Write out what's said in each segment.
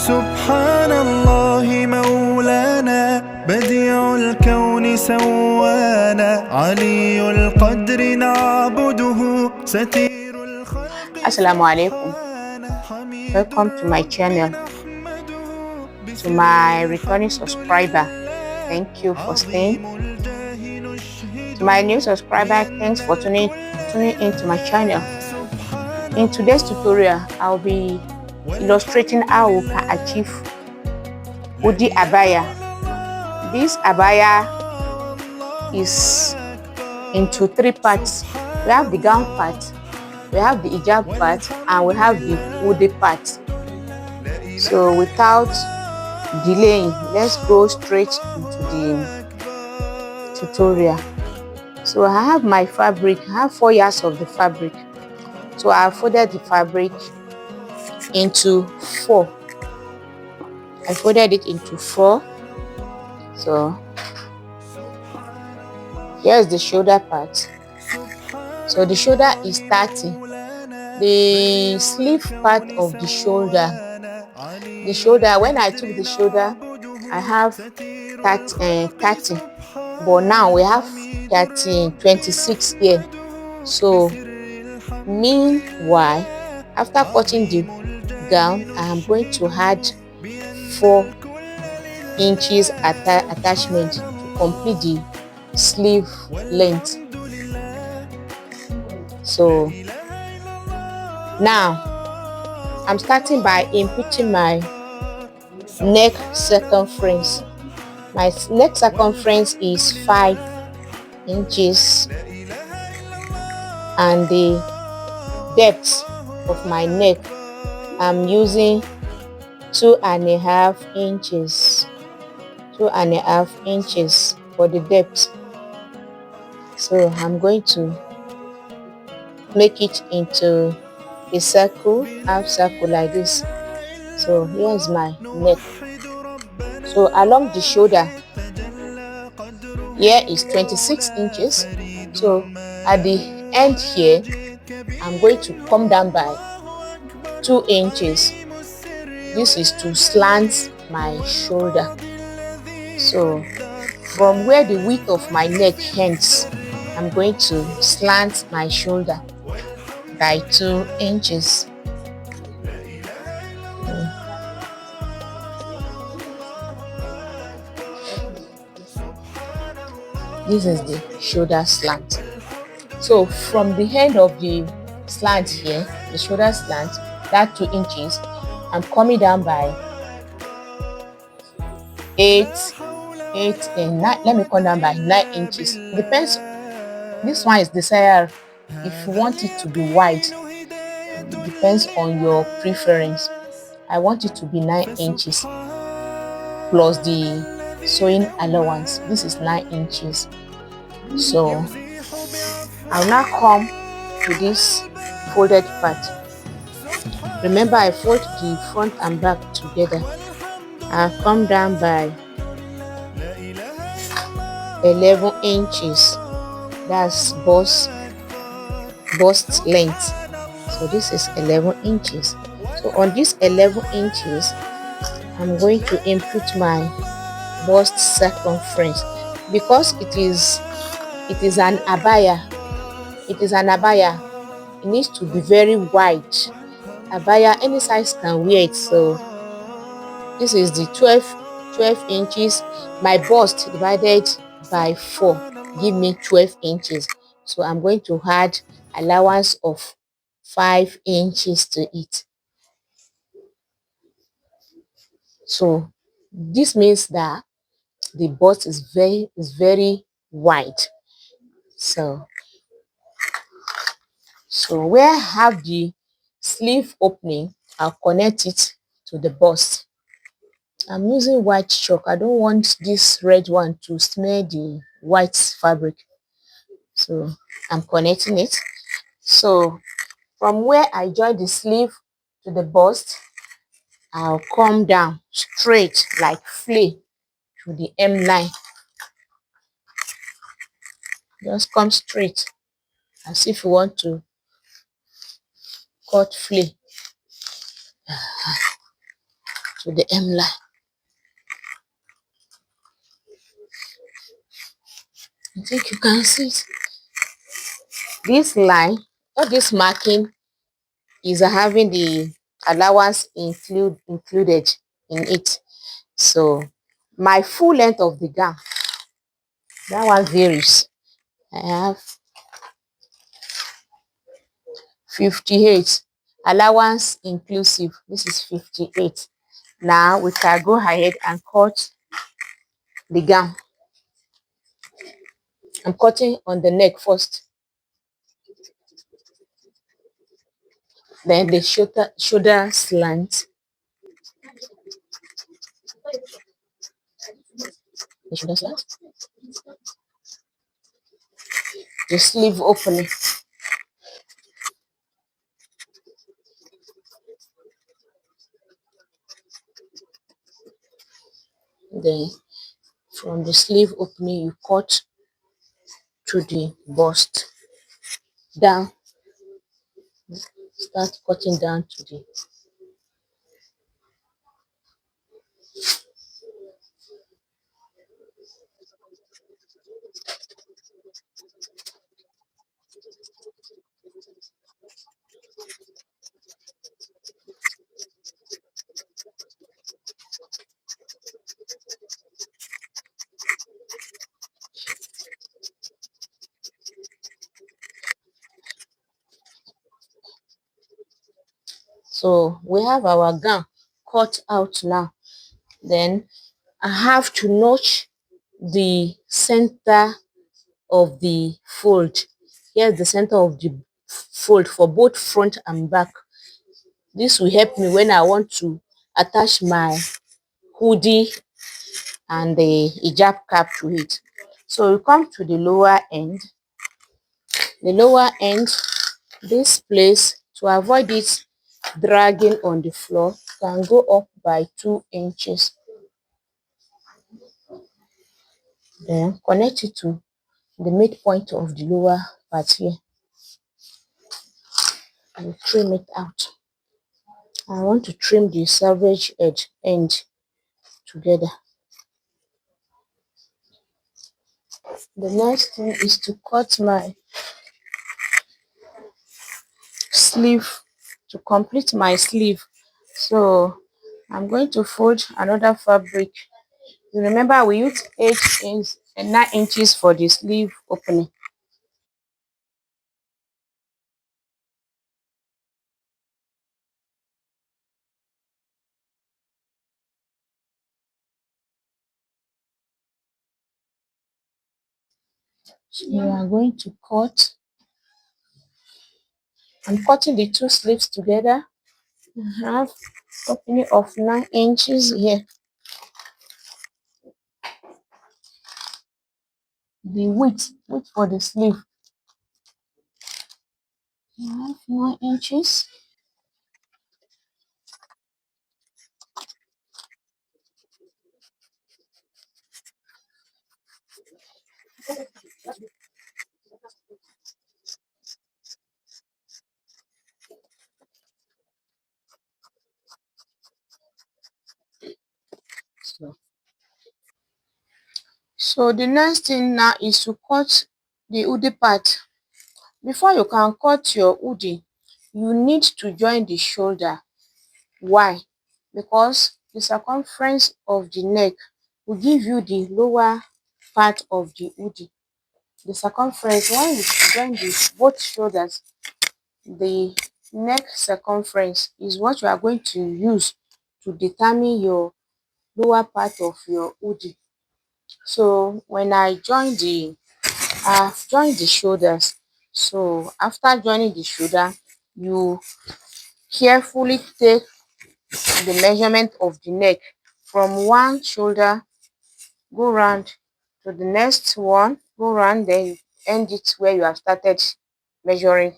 سبحان الله مولانا بديع الكون سوانا علي القدر نعبده ستير الخلق. Assalamu alaikum. Welcome to my channel. To my returning subscriber, thank you for staying. To my new subscriber, thanks for tuning into my channel. In today's tutorial, I'll be illustrating how we can achieve hoodie abaya. This abaya is into three parts. We have the gown part, we have the hijab part, and we have the hoodie part. So without delaying, let's go straight into the tutorial. So I have my fabric. I have 4 yards of the fabric. So I folded the fabric into 4. I folded it into 4. So here's the shoulder part. So the shoulder is 30. The sleeve part of the shoulder, when I took the shoulder, I have 30, but now we have 26 here. So meanwhile, after cutting the gown, I am going to add 4 inches attachment to complete the sleeve length. So now I'm starting by inputting my neck circumference. My neck circumference is 5 inches, and the depth of my neck, I'm using 2.5 inches. 2.5 inches for the depth. So I'm going to make it into a circle, half circle like this. So here's my neck. So along the shoulder, here is 26 inches. So at the end here, I'm going to come down by 2 inches. This is to slant my shoulder. So from where the width of my neck ends, I'm going to slant my shoulder by 2 inches. This is the shoulder slant. So from the end of the slant here, the shoulder slant, that 2 inches, I'm coming down by 8 and 9. Let me come down by 9 inches. Depends. This one is desired. If you want it to be wide, it depends on your preference. I want it to be 9 inches plus the sewing allowance. This is 9 inches. So I'll now come to this folded part. Remember, I fold the front and back together. I'll come down by 11 inches. That's bust length. So this is 11 inches. So on this 11 inches, I'm going to input my bust circumference. Because it is an abaya. It needs to be very wide. Abaya, any size can wear it. So this is the 12 inches. My bust divided by 4 give me 12 inches. So I'm going to add allowance of 5 inches to it. So this means that the bust is very wide. So where I have the sleeve opening, I'll connect it to the bust. I'm using white chalk. I don't want this red one to smear the white fabric. So I'm connecting it. So from where I join the sleeve to the bust, I'll come down straight like flay to the hem line. Just come straight as if you want to cut flay. to the hem line. I think you can see it. This line, all this marking is having the allowance included in it. So my full length of the gown, that one varies. I have 58 allowance inclusive. This is 58. Now we can go ahead and cut the gown. I'm cutting on the neck first, then the shoulder slant, the shoulder slant, the sleeve opening, then from the sleeve opening you cut to the bust down, start cutting down to the so we have our gown cut out now. Then I have to notch the center of the fold. Here's the center of the fold for both front and back. This will help me when I want to attach my hoodie and the hijab cap to it. So we come to the lower end. The lower end, this place, to avoid it dragging on the floor, can go up by 2 inches. Then connect it to the midpoint of the lower part here. And trim it out. I want to trim the selvage edge end together. The next thing is to cut my sleeve, to complete my sleeve. So I'm going to fold another fabric. You remember we used 8 inches and 9 inches for the sleeve opening. So we are going to cut. I'm cutting the 2 sleeves together. I have opening of 9 inches here. The width for the sleeve, I have 9 inches. So the next thing now is to cut the hoodie part. Before you can cut your hoodie, you need to join the shoulder. Why? Because the circumference of the neck will give you the lower part of the hoodie. The circumference, when you join both shoulders, the neck circumference is what you are going to use to determine your lower part of your hoodie. So when I've joined the shoulders. So after joining the shoulder, you carefully take the measurement of the neck from one shoulder, go round to the next one, go round, then you end it where you have started measuring.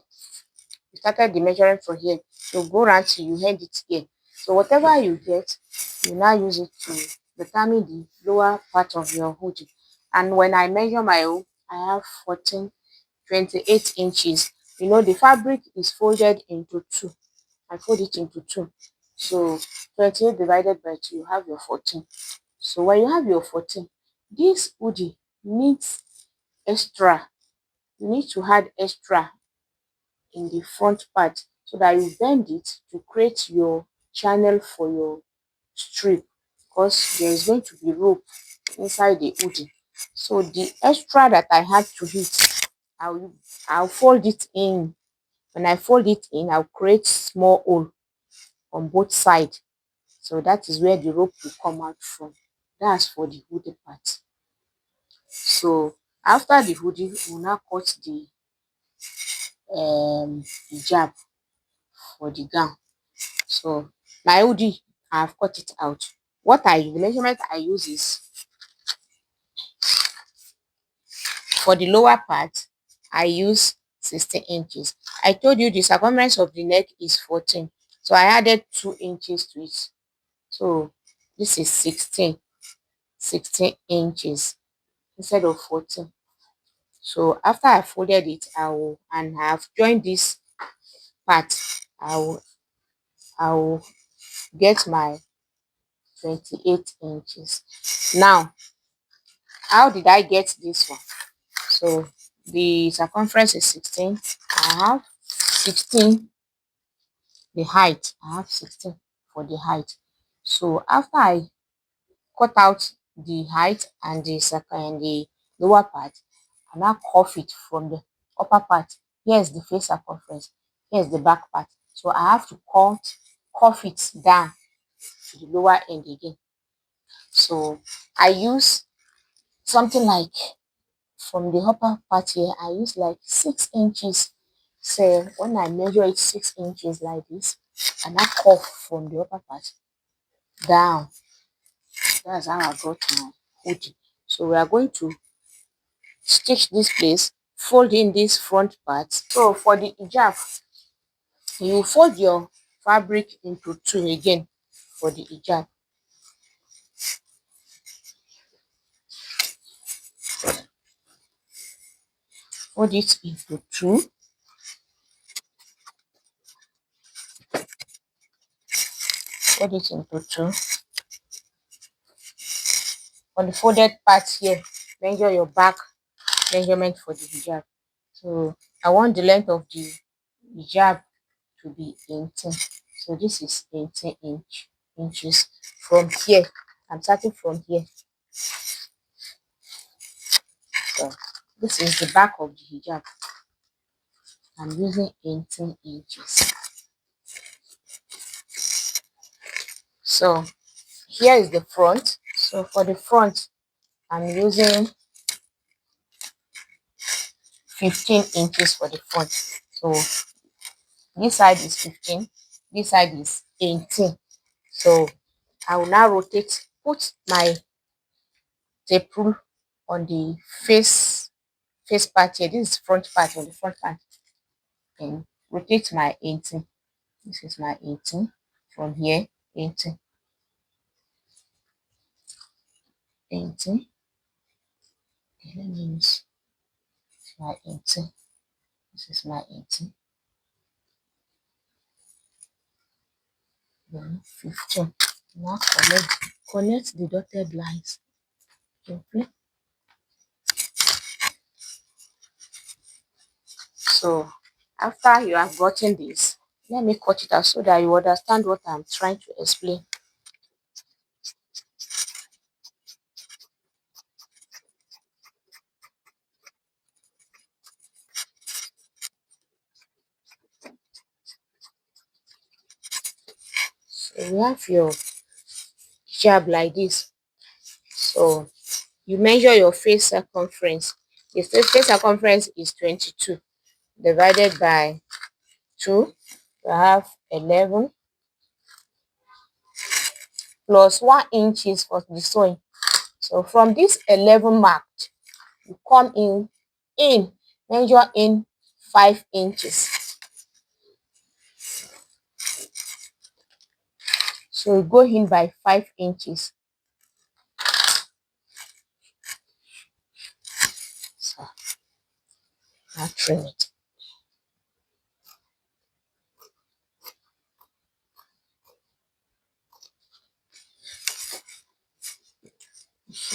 You started the measuring from here, so go round till you end it here. So whatever you get, you now use it to determine the lower part of your hoodie. And when I measure my own, I have 28 inches. You know, the fabric is folded into 2. I fold it into 2. So 28 divided by 2, you have your 14. So when you have your 14, this hoodie needs extra. You need to add extra in the front part so that you bend it to create your channel for your strip, because there is going to be rope inside the hoodie. So the extra that I had to hit, I'll fold it in. When I fold it in, I'll create small hole on both sides. So that is where the rope will come out from. That's for the hoodie part. So after the hoodie, we'll now cut the hijab for the gown. So my hoodie, I've cut it out. The measurement I use is, for the lower part, I use 16 inches. I told you the circumference of the neck is 14. So I added 2 inches to it. So this is 16 inches instead of 14. So after I folded it, and I've joined this part, I will get my 28 inches. Now, how did I get this one? So the circumference is 16. I have 16 the height. I have 16 for the height. So after I cut out the height and the lower part, I now cuff it from the upper part. Here's the face circumference. Here's the back part. So I have to cuff it down to the lower end again. So I use something like, from the upper part here, I use like 6 inches. So when I measure it 6 inches like this, and I cuff from the upper part down. That's how I got my hoodie. So we are going to stitch this place, fold in this front part. So for the hijab, you fold your fabric into 2 again for the hijab. Fold it into 2. Fold it into 2. On the folded part here, measure your back measurement for the hijab. So I want the length of the hijab to be 18. So this is 18 inches from here. I'm starting from here. So this is the back of the hijab. I'm using 18 inches. So here is the front. So for the front, I'm using 15 inches for the front. So this side is 15, this side is 18. So I will now put my tape rule on the face part here. This is front part, on the front part, and rotate my 18. This is my 18 from here. 18. Okay, let me use my 18. This is my 18. Then 15. Now connect the dotted lines. Okay. So after you have gotten this, let me cut it out so that you understand what I'm trying to explain. So you have your hijab like this. So you measure your face circumference. The face circumference is 22 divided by 2. You have 11 plus 1 inches for the sewing. So from this 11 marked, you come in, measure in 5 inches. So you go in by 5 inches. So now trim it.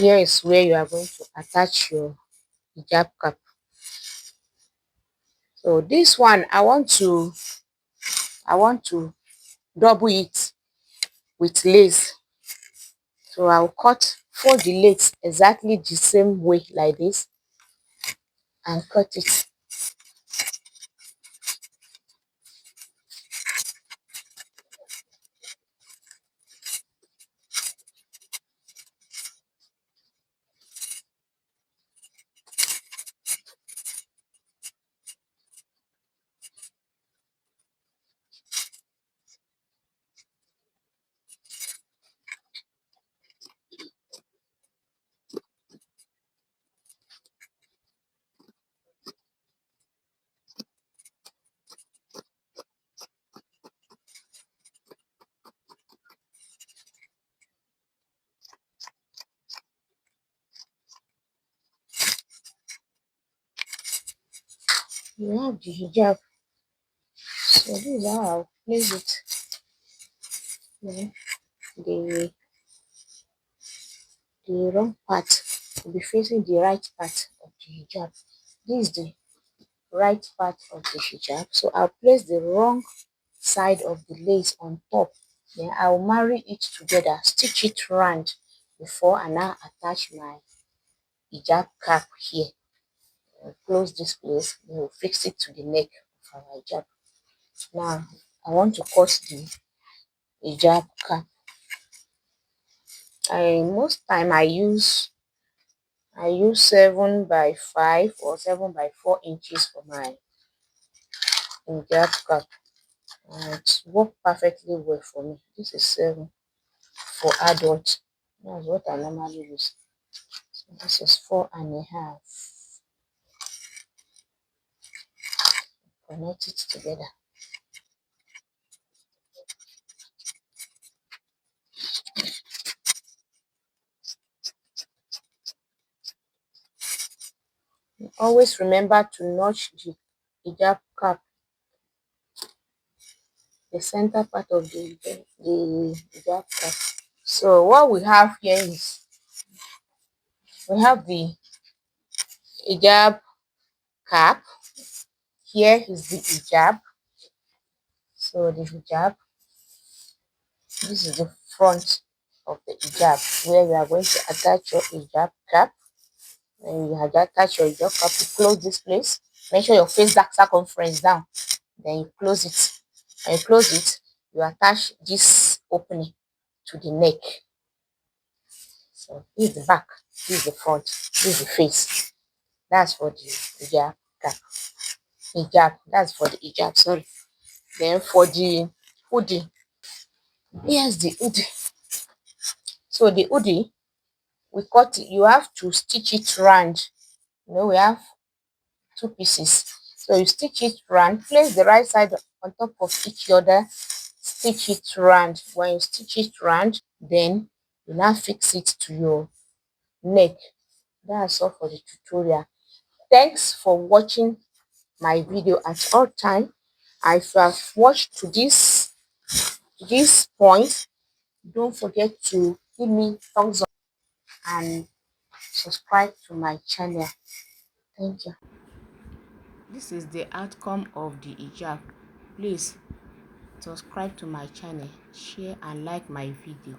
Here is where you are going to attach your hijab cap. So this one I want to double it with lace. So I'll fold the lace exactly the same way like this and cut it. You have the hijab. So this is how I'll place it. Then the wrong part will be facing the right part of the hijab. This is the right part of the hijab. So I'll place the wrong side of the lace on top. Then I'll marry it together, stitch it round before I now attach my hijab cap here. I'll close this place, then we'll fix it to the neck of our hijab. Now I want to cut the hijab cap. Most time I use 7 by 5 or 7 by 4 inches for my hijab cap. It worked perfectly well for me. This is 7 for adult. That's what I normally use. So this is 4.5. Connect it together. Always remember to notch the hijab cap, the center part of the hijab cap. So what we have here is we have the hijab cap. Here is the hijab. So the hijab, this is the front of the hijab where you are going to attach your hijab cap. When you have attached your hijab cap, you close this place. Make sure your face that circumference down. Then you close it. When you close it, you attach this opening to the neck. So this is the back, this is the front, this is the face. That's for the hijab cap. Hijab, that's for the hijab, sorry. Then for the hoodie, here's the hoodie. So the hoodie, we cut it, you have to stitch it round. We have 2 pieces. So you stitch it round, place the right side on top of each other, stitch it round. When you stitch it round, then you now fix it to your neck. That's all for the tutorial. Thanks for watching my video at all time. If you have watched to this point, don't forget to give me thumbs up and subscribe to my channel. Thank you. This is the outcome of the hijab. Please subscribe to my channel, share and like my video.